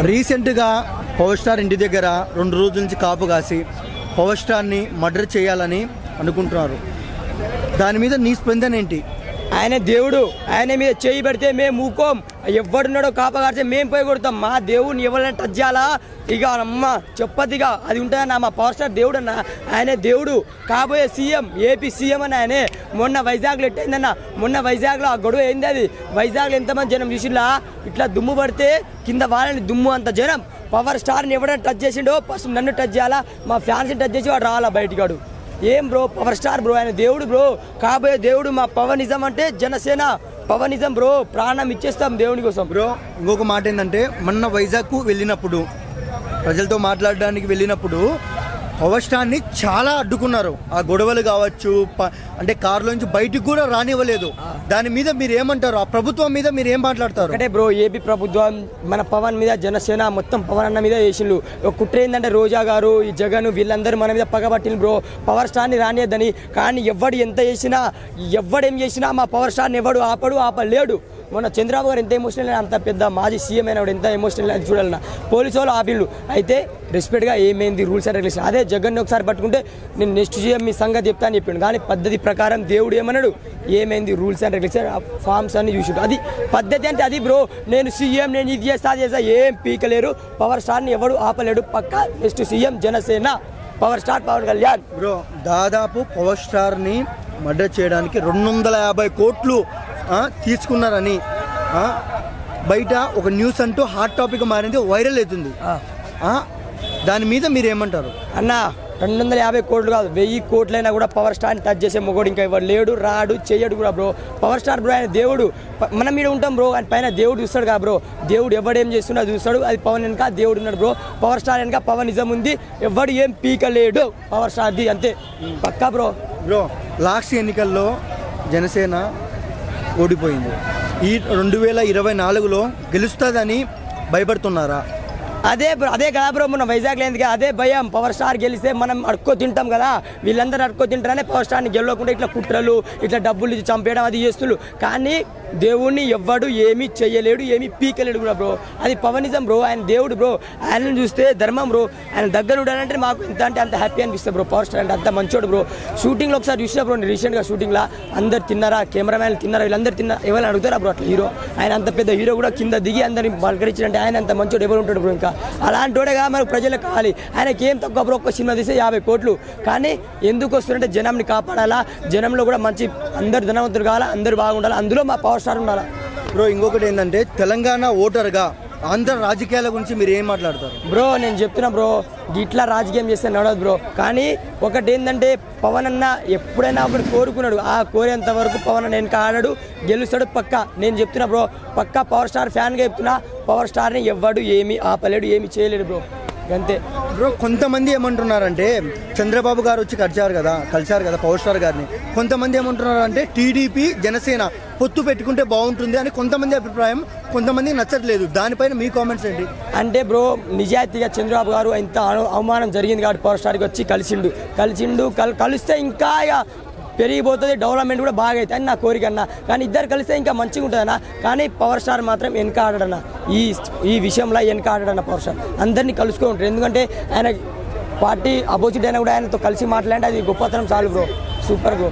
రీసెంట్గా power star ఇంటి దగ్గర 2 రోజుల నుంచి కాపు కాసి పవర్ స్టార్ని మర్డర్ చేయాలని అనుకుంటున్నారు. దాని మీద నీ స్పందన ఏంటి? ఆయన దేవుడు, ఆయన మీద చేయి పెడితే మేము ఊకోం. ఎవడున్నాడో కాపగాడితే మేము పోయి కొడతాం. మా దేవుడిని ఎవరైనా టచ్ చేయాలా ఇక అమ్మ చెప్పదిగా అది ఉంటుందన్న. మా పవర్ స్టార్ దేవుడు అన్న, ఆయన దేవుడు, కాబోయే సీఎం, ఏపీ సీఎం అని ఆయనే. మొన్న వైజాగ్లో ఎట్టయిందన్న, మొన్న వైజాగ్లో ఆ గొడవ ఏంది? అది వైజాగ్లో ఎంతమంది జనం చూసిలా, ఇట్లా దుమ్ము పడితే కింద వాళ్ళని దుమ్ము అంత జనం. పవర్ స్టార్ని ఎవడైనా టచ్ చేసిండో ఫస్ట్ నన్ను టచ్ చేయాలా, మా ఫ్యాన్స్ని టచ్ చేసి వాడు రావాలా బయటికాడు. ఏం బ్రో పవర్ స్టార్ బ్రో, ఆయన దేవుడు బ్రో, కాబోయే దేవుడు. మా పవనిజం అంటే జనసేన పవనిజం బ్రో, ప్రాణం ఇచ్చేస్తాం దేవుని కోసం బ్రో. ఇంకొక మాట ఏంటంటే, మొన్న వైజాగ్కు వెళ్ళినప్పుడు, ప్రజలతో మాట్లాడడానికి వెళ్ళినప్పుడు పవర్ స్టార్ని చాలా అడ్డుకున్నారు. ఆ గొడవలు కావచ్చు, అంటే కారులోంచి బయటికి కూడా రానివ్వలేదు. దాని మీద మీరు ఏమంటారు? ఆ ప్రభుత్వం మీద మీరు ఏం మాట్లాడతారు? అంటే బ్రో, ఏపీ ప్రభుత్వం మన పవన్ మీద, జనసేన మొత్తం పవన్ అన్న మీద వేసిండు. కుట్ర ఏంటంటే రోజా గారు, ఈ జగన్ వీళ్ళందరూ మన మీద పగబట్టింది బ్రో, పవర్ స్టార్ని రానియద్దని. కానీ ఎవడు ఎంత చేసినా, ఎవడేం చేసినా మా పవర్ స్టార్ని ఎవడు ఆపలేడు. మొన్న చంద్రబాబు గారు ఎంత ఎమోషనల్, అంత పెద్ద మాజీ సీఎం అయినా ఎంత ఎమోషనల్ అని చూడాలన్నా పోలీసు వాళ్ళు ఆపిళ్ళు. అయితే రెస్పెక్ట్గా ఏమైంది రూల్స్ అండ్ రెగ్యులేషన్, అదే జగన్ ఒకసారి పట్టుకుంటే నేను నెక్స్ట్ సీఎం మీ సంగతి చెప్తా అని చెప్పిండు. కానీ పద్ధతి ప్రకారం దేవుడు ఏమన్నాడు, ఏమైంది రూల్స్ అండ్ రెగ్యులేషన్ ఫార్మ్స్ అని చూసిండు. అది పద్ధతి అంటే అది బ్రో. నేను సీఎం, నేను ఇది చేస్తా ఏం పీకలేరు. పవర్ స్టార్ని ఎవడు ఆపలేడు. పక్కా next CM Janasena power star Pawan Kalyan bro. దాదాపు పవర్ స్టార్ని మర్డర్ చేయడానికి 250 కోట్లు తీసుకున్నారని బయట ఒక న్యూస్ అంటూ హాట్ టాపిక్ మారింది, వైరల్ అవుతుంది. దాని మీద మీరు ఏమంటారు అన్న? 250 కోట్లు కాదు, 1000 కోట్లైనా కూడా పవర్ స్టార్ని టచ్ చేసే మొగోడు ఇంకా ఎవరు లేడు, రాడు, చెయ్యడు కూడా బ్రో. పవర్ స్టార్ బ్రో, ఆయన దేవుడు. మనం మీద ఉంటాం బ్రో, ఆయన పైన దేవుడు చూస్తాడు కదా బ్రో. దేవుడు ఎవడేం చేస్తున్నా చూస్తాడు. అది పవన్ వెనక దేవుడు ఉన్నాడు బ్రో. పవర్ స్టార్ వెనక పవనిజం ఉంది, ఎవడు ఏం పీకలేడు పవర్ స్టార్ది, అంతే పక్కా బ్రో. బ్రో, లాస్ట్ ఎన్నికల్లో జనసేన ఓడిపోయింది. ఈ 2024లో గెలుస్తుందని భయపడుతున్నారా? అదే బ్రో, అదే కదా బ్రో మొన్న వైజాగ్లో ఎందుకు అదే భయం. పవర్ స్టార్ గెలిస్తే మనం అడుక్కో తింటాం కదా, వీళ్ళందరూ అడుక్కో తింటారనే పవర్ స్టార్ని గెలవకుండా ఇట్లా కుట్రలు, ఇట్లా డబ్బులు ఇచ్చి చంపేయడం అది చేస్తున్నారు. కానీ దేవుణ్ణి ఎవ్వడు ఏమీ చెయ్యలేడు, ఏమీ పీకలేడు కూడా బ్రో. అది పవనిజం బ్రో, ఆయన దేవుడు బ్రో. ఆయనను చూస్తే ధర్మం బ్రో. ఆయన దగ్గర ఉండాలంటే మాకు ఎంత అంటే అంత హ్యాపీ అనిపిస్తుంది బ్రో. పవర్ స్టార్ అంటే అంత మంచోడు బ్రో. షూటింగ్లో ఒకసారి చూసినా బ్రో, రీసెంట్గా షూటింగ్లో అందరు తిన్నారా, కెమెరామ్యాన్లు తిన్నారా, వీళ్ళందరూ తిన్నారు, ఎవరైనా అడుగుతారా బ్రో అట్లా హీరో? ఆయన అంత పెద్ద హీరో కూడా కింద దిగి అందరిని పలకరించారంటే ఆయన అంత మంచోడు ఎవరు ఉంటాడు బ్రో? ఇంకా అలాంటి వాడేగా మనకు ప్రజలకు కావాలి. ఆయనకి ఏం తక్కువ బ్రో, ఒక్క సినిమా తీస్తే 50 కోట్లు. కానీ ఎందుకు వస్తుందంటే జనంని కాపాడాలా, జనంలో కూడా మంచి అందరు ధనవంతులు కావాలా, అందరూ బాగుండాలి, అందులో మా పవర్ స్టార్ ఉండాలా బ్రో. ఇంకొకటి ఏంటంటే, తెలంగాణ ఓటర్గా ఆంధ్ర రాజకీయాల గురించి మీరు ఏం మాట్లాడతారు బ్రో? నేను చెప్తున్నా బ్రో, ఇట్లా రాజకీయం చేస్తే నడవదు బ్రో. కానీ ఒకటి ఏంటంటే, పవన్ అన్న ఎప్పుడైనా ఒకటి కోరుకున్నాడు, ఆ కోరేంత వరకు పవన్ అన్న వెనక ఆడాడు, గెలుస్తాడు పక్కా. నేను చెప్తున్నా బ్రో, పక్కా పవర్ స్టార్ ఫ్యాన్గా చెప్తున్నా. పవర్ స్టార్ని ఎవ్వడు ఏమీ ఆపలేడు, ఏమీ చేయలేడు బ్రో, అంతే బ్రో. కొంతమంది ఏమంటున్నారంటే, చంద్రబాబు గారు వచ్చి కలిశారు కదా పవర్ స్టార్ గారిని. కొంతమంది ఏమంటున్నారంటే, టీడీపీ జనసేన పొత్తు పెట్టుకుంటే బాగుంటుంది అని కొంతమంది అభిప్రాయం, కొంతమంది నచ్చట్లేదు. దానిపైన మీ కామెంట్స్ ఏంటి? అంటే బ్రో, నిజాయితీగా చంద్రబాబు గారు ఇంత అవమానం జరిగింది కాబట్టి పవర్ స్టార్కి వచ్చి కలిస్తే ఇంకా పెరిగిపోతుంది, డెవలప్మెంట్ కూడా బాగా అవుతుంది అని నా కోరిక అన్న. కానీ ఇద్దరు కలిస్తే ఇంకా మంచిగా ఉంటుంది అన్న. కానీ పవర్ స్టార్ మాత్రం వెనక ఆడడన్న, ఈ విషయంలో వెనక ఆడడన్న. పవర్ స్టార్ అందరినీ కలుసుకొని ఉంటారు. ఎందుకంటే ఆయన పార్టీ అపోజిట్ అయినా కూడా ఆయనతో కలిసి మాట్లాడంటే అది గొప్పతనం చాలు బ్రో. Super bro.